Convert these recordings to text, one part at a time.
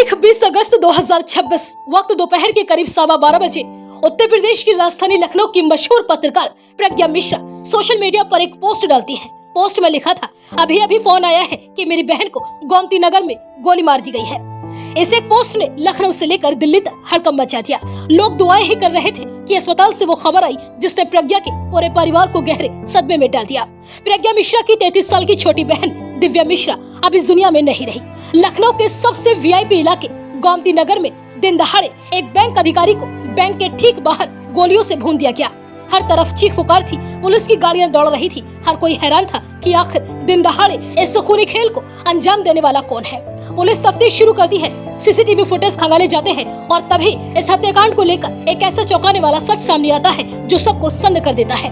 तारीख 20 अगस्त 2026 वक्त दोपहर के करीब 12:15 बजे उत्तर प्रदेश की राजधानी लखनऊ की मशहूर पत्रकार प्रज्ञा मिश्रा सोशल मीडिया पर एक पोस्ट डालती हैं। पोस्ट में लिखा था, अभी अभी फोन आया है कि मेरी बहन को गोमती नगर में गोली मार दी गई है। इस एक पोस्ट ने लखनऊ से लेकर दिल्ली तक हड़कंप मचा दिया। लोग दुआएं ही कर रहे थे कि अस्पताल से वो खबर आई जिसने प्रज्ञा के पूरे परिवार को गहरे सदमे में डाल दिया। प्रज्ञा मिश्रा की 33 साल की छोटी बहन दिव्या मिश्रा अब इस दुनिया में नहीं रही। लखनऊ के सबसे वीआईपी इलाके गोमती नगर में दिन दहाड़े एक बैंक अधिकारी को बैंक के ठीक बाहर गोलियों से भून दिया गया। हर तरफ चीख पुकार थी, पुलिस की गाड़ियां दौड़ रही थी। हर कोई हैरान था कि आखिर दिन दहाड़े इस खूनी खेल को अंजाम देने वाला कौन है। पुलिस तफ्तीश शुरू करती है, सीसीटीवी फुटेज खंगाले जाते हैं और तभी इस हत्याकांड को लेकर एक ऐसा चौंकाने वाला सच सामने आता है जो सबको सन्न कर देता है।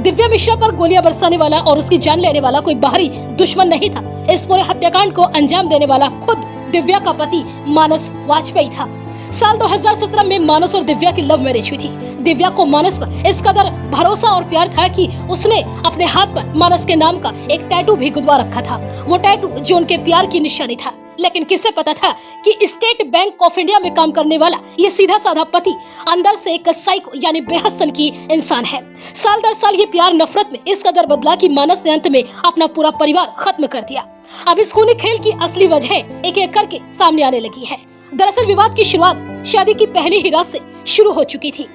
दिव्या मिश्रा पर गोलियां बरसाने वाला और उसकी जान लेने वाला कोई बाहरी दुश्मन नहीं था। इस पूरे हत्याकांड को अंजाम देने वाला खुद दिव्या का पति मानस वाजपेयी था। साल 2017 में मानस और दिव्या की लव मैरिज हुई थी। दिव्या को मानस पर इस कदर भरोसा और प्यार था कि उसने अपने हाथ पर मानस के नाम का एक टैटू भी गुदवा रखा था। वो टैटू जो उनके प्यार की निशानी था। लेकिन किसे पता था कि स्टेट बैंक ऑफ इंडिया में काम करने वाला ये सीधा साधा पति अंदर से एक साइको यानी बेहद सनकी इंसान है। साल दर साल ये प्यार नफरत में इस कदर बदला कि मानस ने अंत में अपना पूरा परिवार खत्म कर दिया। अब इस खूनी खेल की असली वजह एक एक करके सामने आने लगी है। दरअसल विवाद की शुरुआत शादी की पहली ही रात से शुरू हो चुकी थी,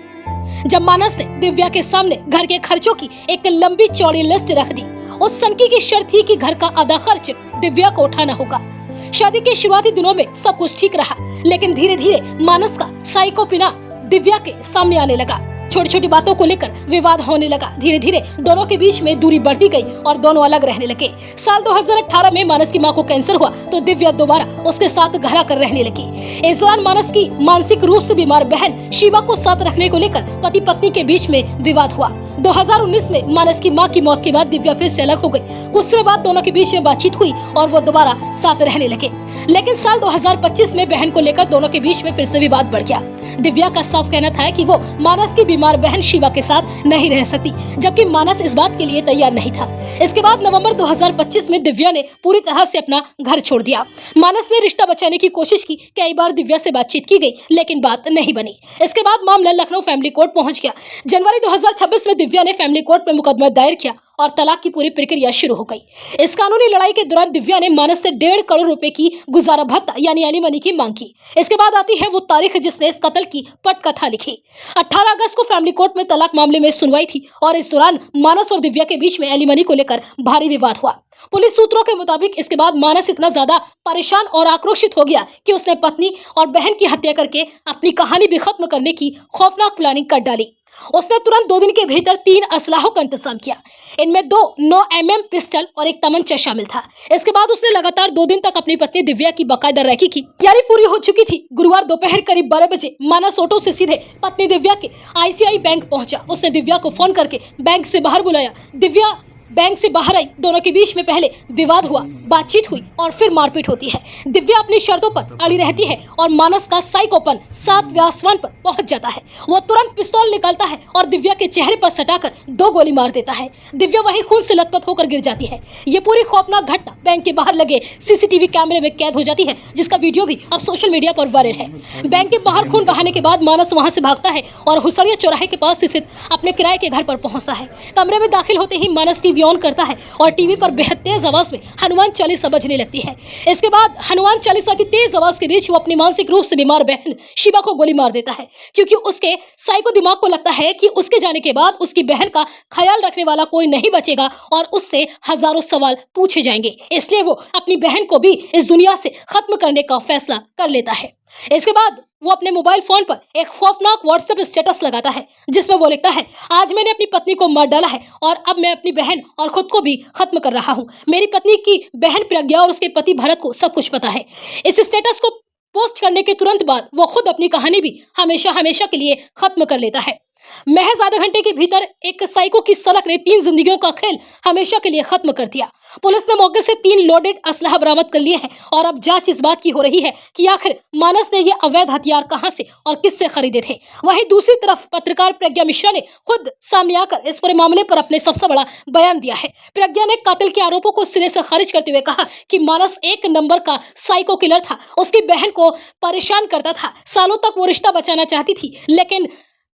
जब मानस ने दिव्या के सामने घर के खर्चों की एक लंबी चौड़ी लिस्ट रख दी। उस सनकी की शर्त थी कि घर का आधा खर्च दिव्या को उठाना होगा। शादी के शुरुआती दिनों में सब कुछ ठीक रहा, लेकिन धीरे धीरे मानस का साइकोपिना दिव्या के सामने आने लगा। छोटी छोटी बातों को लेकर विवाद होने लगा। धीरे धीरे दोनों के बीच में दूरी बढ़ती गई और दोनों अलग रहने लगे। साल 2018 में मानस की मां को कैंसर हुआ तो दिव्या दोबारा उसके साथ घर आकर रहने लगी। इस दौरान मानस की मानसिक रूप से बीमार बहन शिवा को साथ रखने को लेकर पति पत्नी के बीच में विवाद हुआ। 2019 में मानस की मां की मौत के बाद दिव्या फिर से अलग हो गई। कुछ समय बाद दोनों के बीच में बातचीत हुई और वो दोबारा साथ रहने लगे। लेकिन साल 2025 में बहन को लेकर दोनों के बीच में फिर से विवाद बढ़ गया। दिव्या का साफ कहना था कि वो मानस की बीमार बहन शिवा के साथ नहीं रह सकती, जबकि मानस इस बात के लिए तैयार नहीं था। इसके बाद नवंबर 2025 में दिव्या ने पूरी तरह से अपना घर छोड़ दिया। मानस ने रिश्ता बचाने की कोशिश की, कई बार दिव्या से बातचीत की गई लेकिन बात नहीं बनी। इसके बाद मामला लखनऊ फैमिली कोर्ट पहुंच गया। जनवरी 2026 में दिव्या ने फैमिली कोर्ट में मुकदमा दायर किया और तलाक की पूरी प्रक्रिया शुरू हो गई। इस कानूनी लड़ाई के दौरान दिव्या ने मानस से 1.5 करोड़ रुपए की गुजारा भत्ता यानी एलिमनी की मांग की। इसके बाद आती है वो तारीख जिसने इस कत्ल की पटकथा लिखी। 18 अगस्त को फैमिली कोर्ट में तलाक मामले में सुनवाई थी और इस दौरान मानस और दिव्या के बीच में एलिमनी को लेकर भारी विवाद हुआ। पुलिस सूत्रों के मुताबिक इसके बाद मानस इतना ज्यादा परेशान और आक्रोशित हो गया कि उसने पत्नी और बहन की हत्या करके अपनी कहानी भी खत्म करने की खौफनाक प्लानिंग कर डाली। उसने तुरंत 2 दिन के भीतर 3 असलाहों का इंतजाम किया। इनमें 2 9mm पिस्टल और एक तमंचा शामिल था। इसके बाद उसने लगातार 2 दिन तक अपनी पत्नी दिव्या की बाकायदा रैकी की। तैयारी पूरी हो चुकी थी। गुरुवार दोपहर करीब 12 बजे मानस ऑटो से सीधे पत्नी दिव्या के ICICI बैंक पहुंचा। उसने दिव्या को फोन करके बैंक से बाहर बुलाया। दिव्या बैंक से बाहर आई। दोनों के बीच में पहले विवाद हुआ, बातचीत हुई और फिर मारपीट होती है। दिव्या अपनी शर्तों पर अड़ी रहती है और मानस का साइकोपन 7वें आसमान पर पहुंच जाता है। वो तुरंत पिस्तौल निकालता है और दिव्या के चेहरे पर सटाकर 2 गोली मार देता है। दिव्या वहीं खून से लथपथ होकर गिर जाती है। ये पूरी खौफनाक घटना बैंक के बाहर लगे सीसीटीवी कैमरे में कैद हो जाती है, जिसका वीडियो भी अब सोशल मीडिया पर वायरल है। बैंक के बाहर खून बहाने के बाद मानस वहां से भागता है और हुसरिया चौराहे के पास स्थित अपने किराए के घर पर पहुंचता है। कमरे में दाखिल होते ही मानस टीवी ऑन करता है और टीवी पर बेहद तेज आवाज में हनुमान चालीसा बजने लगती है। इसके बाद हनुमान चालीसा की तेज आवाज के बीच वो अपनी मानसिक रूप से बीमार बहन शिवा को गोली मार देता है, क्योंकि उसके साइको दिमाग को लगता है कि उसके जाने के बाद उसकी बहन का ख्याल रखने वाला कोई नहीं बचेगा और उससे हजारों सवाल पूछे जाएंगे। इसलिए वो अपनी बहन को भी इस दुनिया से खत्म करने का फैसला कर लेता है। इसके बाद वो अपने मोबाइल फोन पर एक खौफनाक व्हाट्सएप स्टेटस लगाता है, जिसमें वो लिखता है, आज मैंने अपनी पत्नी को मार डाला है और अब मैं अपनी बहन और खुद को भी खत्म कर रहा हूँ। मेरी पत्नी की बहन प्रज्ञा और उसके पति भरत को सब कुछ पता है। इस स्टेटस को पोस्ट करने के तुरंत बाद वो खुद अपनी कहानी भी हमेशा हमेशा के लिए खत्म कर लेता है। महज आधे घंटे के भीतर एक साइको की सनक ने 3 जिंदगियों का खेल हमेशा के लिए खत्म कर दिया। पुलिस ने मौके से 3 लोडेड असलहा बरामद कर लिए हैं और अब जांच इस बात की हो रही है कि आखिर मानस ने ये अवैध हथियार कहां से और किससे खरीदे थे। वहीं दूसरी तरफ पत्रकार प्रज्ञा मिश्रा ने खुद सामने आकर इस पूरे मामले पर अपने सबसे बड़ा बयान दिया है। प्रज्ञा ने कातिल के आरोपों को सिरे से खारिज करते हुए कहा कि मानस एक नंबर का साइको किलर था। उसकी बहन को परेशान करता था, सालों तक वो रिश्ता बचाना चाहती थी, लेकिन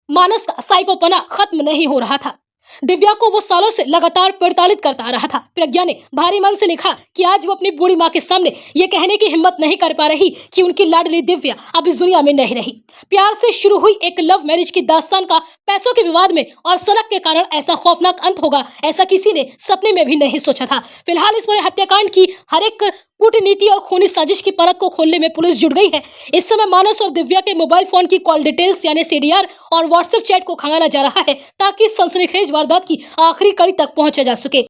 मानस का साइकोपना खत्म नहीं हो रहा था। दिव्या को वो सालों से लगातार प्रताड़ित करता आ रहा था। प्रज्ञा ने भारी मन से लिखा कि आज वो अपनी बूढ़ी माँ के सामने ये कहने की हिम्मत नहीं कर पा रही कि उनकी लाडली दिव्या अब इस दुनिया में नहीं रही। प्यार से शुरू हुई एक लव मैरिज की दास्तान का पैसों के विवाद में और सनक के कारण ऐसा खौफनाक अंत होगा, ऐसा किसी ने सपने में भी नहीं सोचा था। फिलहाल इस पूरे हत्याकांड की हर एक कूटनीति और खूनी साजिश की परत को खोलने में पुलिस जुट गई है। इस समय मानस और दिव्या के मोबाइल फोन की कॉल डिटेल्स यानी सीडीआर और व्हाट्सएप चैट को खंगाला जा रहा है ताकि सनसनीखेज वारदात की आखिरी कड़ी तक पहुंचा जा सके।